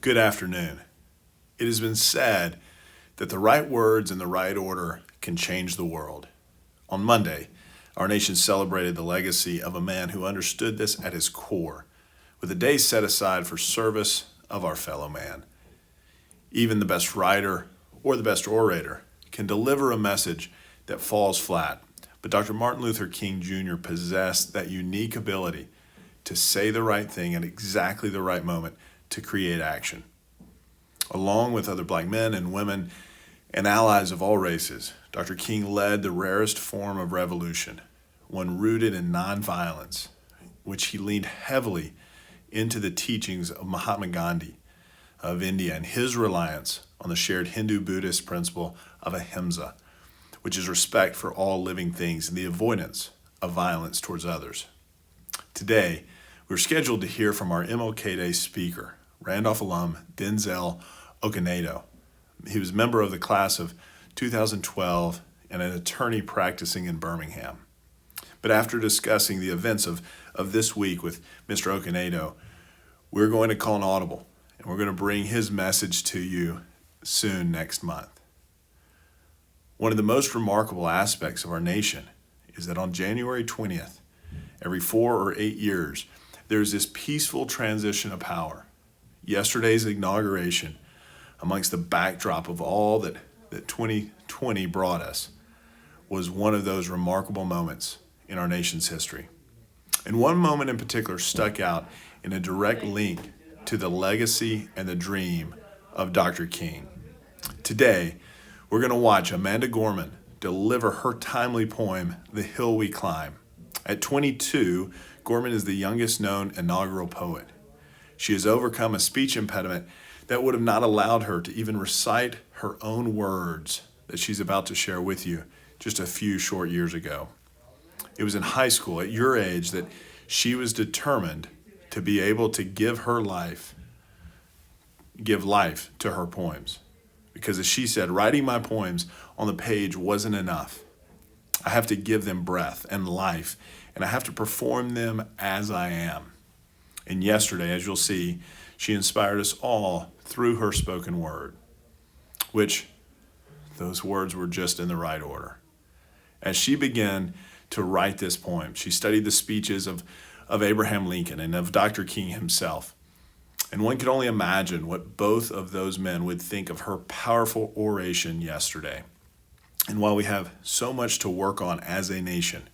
Good afternoon. It has been said that the right words in the right order can change the world. On Monday, our nation celebrated the legacy of a man who understood this at his core, with a day set aside for service of our fellow man. Even the best writer or the best orator can deliver a message that falls flat, but Dr. Martin Luther King Jr. possessed that unique ability to say the right thing at exactly the right moment to create action. Along with other black men and women and allies of all races, Dr. King led the rarest form of revolution, one rooted in nonviolence, which he leaned heavily into the teachings of Mahatma Gandhi of India and his reliance on the shared Hindu-Buddhist principle of ahimsa, which is respect for all living things and the avoidance of violence towards others. Today, we're scheduled to hear from our MLK Day speaker, Randolph alum Denzel Okonedo. He was a member of the class of 2012 and an attorney practicing in Birmingham. But after discussing the events of this week with Mr. Okonedo, we're going to call an audible, and we're going to bring his message to you soon next month. One of the most remarkable aspects of our nation is that on January 20th, every 4 or 8 years, there's this peaceful transition of power. Yesterday's inauguration, amongst the backdrop of all that 2020 brought us, was one of those remarkable moments in our nation's history. And one moment in particular stuck out in a direct link to the legacy and the dream of Dr. King. Today, we're going to watch Amanda Gorman deliver her timely poem, The Hill We Climb. At 22, Gorman is the youngest known inaugural poet. She has overcome a speech impediment that would have not allowed her to even recite her own words that she's about to share with you just a few short years ago. It was in high school, at your age, that she was determined to be able to give life to her poems. Because as she said, writing my poems on the page wasn't enough. I have to give them breath and life, and I have to perform them as I am. And yesterday, as you'll see, she inspired us all through her spoken word, which those words were just in the right order. As she began to write this poem, she studied the speeches of Abraham Lincoln and of Dr. King himself. And one could only imagine what both of those men would think of her powerful oration yesterday. And while we have so much to work on as a nation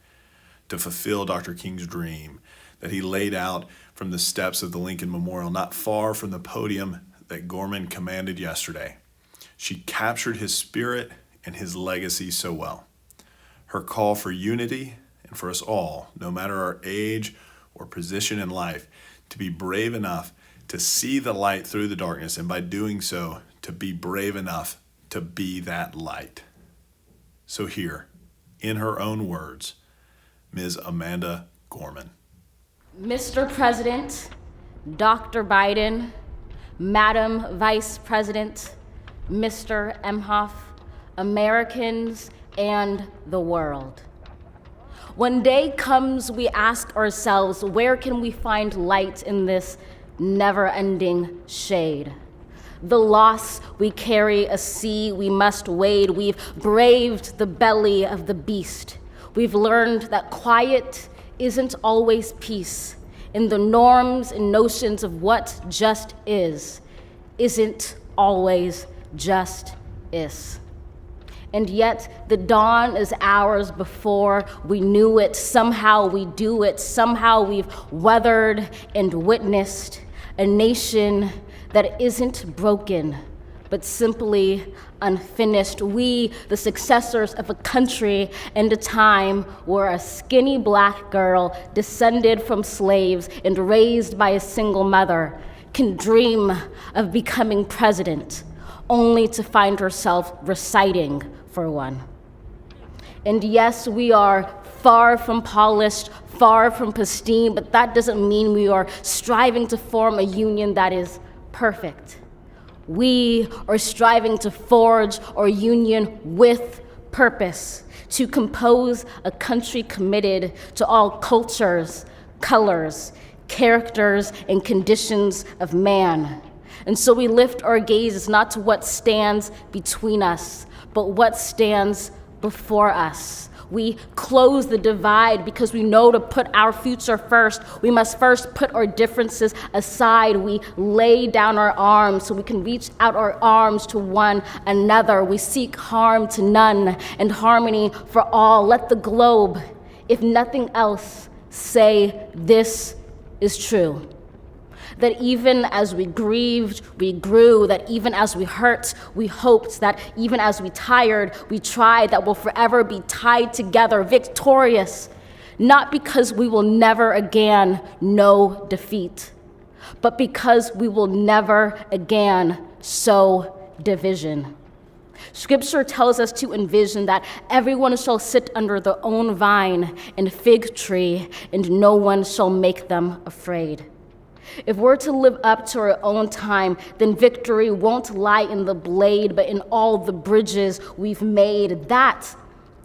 to fulfill Dr. King's dream that he laid out from the steps of the Lincoln Memorial, not far from the podium that Gorman commanded yesterday, she captured his spirit and his legacy so well. Her call for unity and for us all, no matter our age or position in life, to be brave enough to see the light through the darkness, and by doing so, to be brave enough to be that light. So here, in her own words, Ms. Amanda Gorman. Mr. President, Dr. Biden, Madam Vice President, Mr. Emhoff, Americans, and the world. When day comes, we ask ourselves, where can we find light in this never-ending shade? The loss we carry, a sea we must wade. We've braved the belly of the beast. We've learned that quiet isn't always peace, and the norms and notions of what just isn't always just is. And yet the dawn is hours before we knew it. Somehow we do it. Somehow we've weathered and witnessed a nation that isn't broken, but simply unfinished. We, the successors of a country and a time where a skinny black girl descended from slaves and raised by a single mother can dream of becoming president, only to find herself reciting for one. And yes, we are far from polished, far from pristine, but that doesn't mean we are striving to form a union that is perfect. We are striving to forge our union with purpose, to compose a country committed to all cultures, colors, characters, and conditions of man. And so we lift our gazes not to what stands between us, but what stands before us. We close the divide because we know to put our future first, we must first put our differences aside. We lay down our arms so we can reach out our arms to one another. We seek harm to none and harmony for all. Let the globe, if nothing else, say this is true. That even as we grieved, we grew, that even as we hurt, we hoped, that even as we tired, we tried, that we'll forever be tied together, victorious, not because we will never again know defeat, but because we will never again sow division. Scripture tells us to envision that everyone shall sit under their own vine and fig tree, and no one shall make them afraid. If we're to live up to our own time, then victory won't lie in the blade, but in all the bridges we've made. That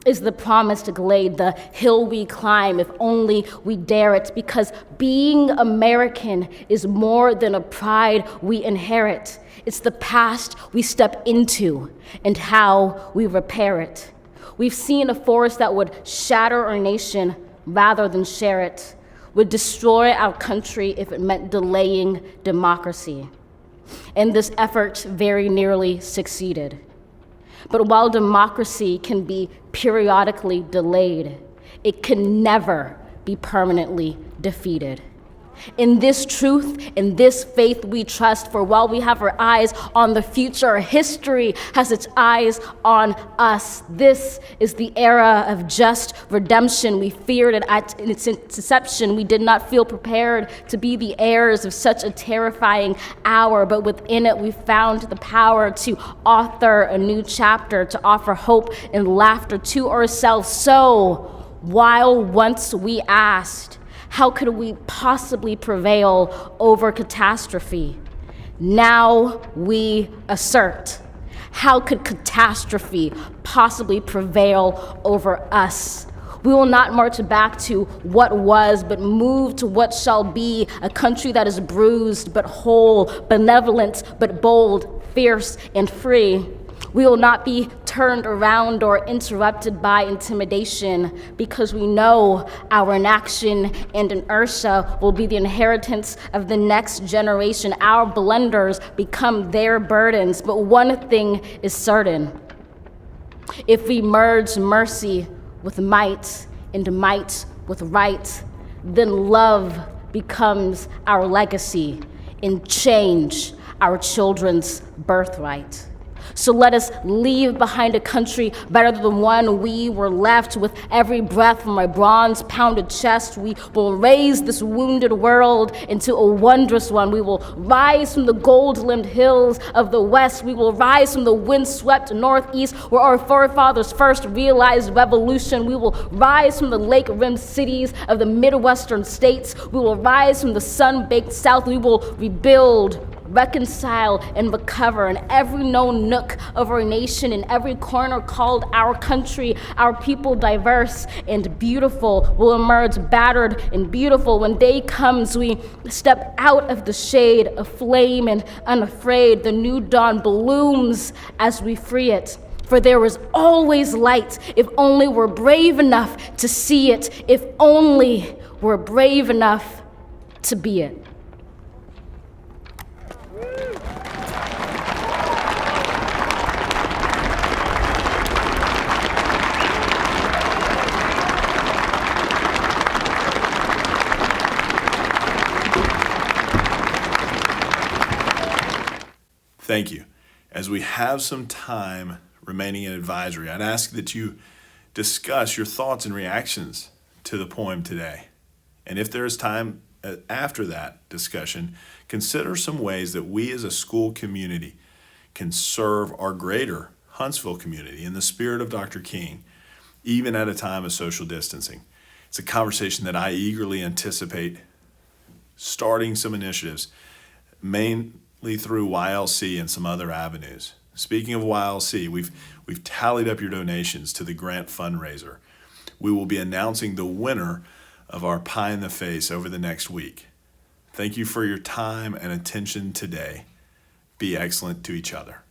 is the promised glade, the hill we climb, if only we dare it, because being American is more than a pride we inherit. It's the past we step into and how we repair it. We've seen a force that would shatter our nation rather than share it, would destroy our country if it meant delaying democracy. And this effort very nearly succeeded. But while democracy can be periodically delayed, it can never be permanently defeated. In this truth, in this faith we trust, for while we have our eyes on the future, history has its eyes on us. This is the era of just redemption. We feared it at its inception. We did not feel prepared to be the heirs of such a terrifying hour, but within it we found the power to author a new chapter, to offer hope and laughter to ourselves. So, while once we asked, how could we possibly prevail over catastrophe? Now we assert, how could catastrophe possibly prevail over us? We will not march back to what was, but move to what shall be, a country that is bruised but whole, benevolent but bold, fierce and free. We will not be turned around or interrupted by intimidation, because we know our inaction and inertia will be the inheritance of the next generation. Our blunders become their burdens, but one thing is certain. If we merge mercy with might and might with right, then love becomes our legacy and change our children's birthright. So let us leave behind a country better than the one we were left. With every breath from my bronze-pounded chest, we will raise this wounded world into a wondrous one. We will rise from the gold-limbed hills of the west. We will rise from the wind-swept northeast, where our forefathers first realized revolution. We will rise from the lake-rimmed cities of the Midwestern states. We will rise from the sun-baked south. We will rebuild, reconcile, and recover in every known nook of our nation, in every corner called our country. Our people, diverse and beautiful, will emerge battered and beautiful. When day comes, we step out of the shade, aflame and unafraid. The new dawn blooms as we free it. For there is always light, if only we're brave enough to see it, if only we're brave enough to be it. Thank you. As we have some time remaining in advisory, I'd ask that you discuss your thoughts and reactions to the poem today. And if there is time after that discussion, consider some ways that we as a school community can serve our greater Huntsville community in the spirit of Dr. King, even at a time of social distancing. It's a conversation that I eagerly anticipate starting some initiatives, mainly through YLC and some other avenues. Speaking of YLC, we've tallied up your donations to the grant fundraiser. We will be announcing the winner of our Pie in the Face over the next week. Thank you for your time and attention today. be excellent to each other.